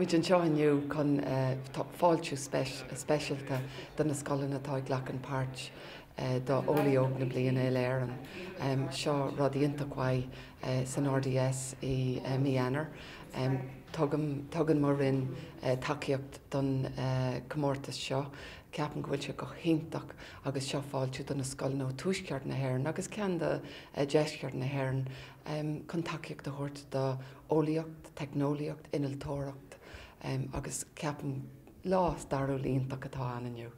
Táid an seo inniu chun fáiltiú speisialta don na scoileanna atá ghlach an páirt do Eolaí Óg na Bliana Éileán. Seo rudí intachhaid san RDS i Eanáir. Tugann mar rin takeíocht don comórtas seo, ceapan go bhfuil se go chiintach agus seo fáilte don na scoileanna ó túisceart na hÉireann, agus cean de deisceart na hÉireann chun takeíocht a thuirt do eolaíocht, technoliaocht, innealtóireacht, agus ceapan lás darú líonach atá anniu.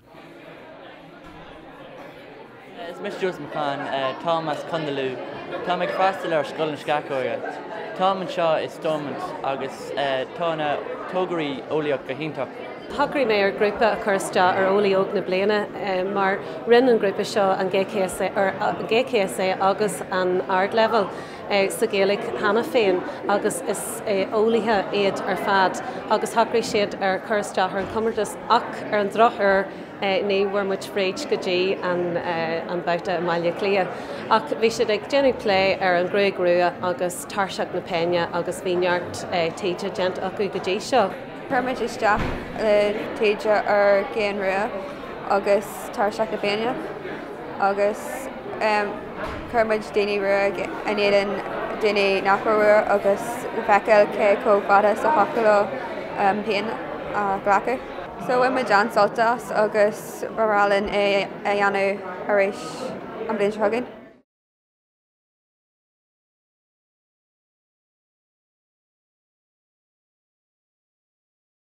Is Mr. Joseph McCann, Thomas Condalú, Tá ag freastal ar Scoil na Seachóige. Tom an seo is Stormont agus tána tógarí eolaíocht go hiintach. Thugri mé ar grúpa a chuirste ar Eolaí Óg na Bliana, mar rinn an grúpa seo an GCSA agus an ard level sa Gaelic hana féin agus is eolaithe iad ar fad agus thugri siad ar chuirste ar an comórtas ach ar an drochar ní bhfuair muid fréid go dtí an báta mBaile clia. Ach bhí siad ag déanaí lé ar an grúig rua agus tarseach na peine agus bhíneart tíide gent acu go dtí seo. Chuirmid isteach tíide ar géan rua agus tarseach na peine agus chuirmid daoine rua a éan daoine nachra rua agus bheiceil cé cóhfada sa hocail pein a ghlacú. So imime John Soltas agus barálinn Eanáir ar éis an bblion seachóige.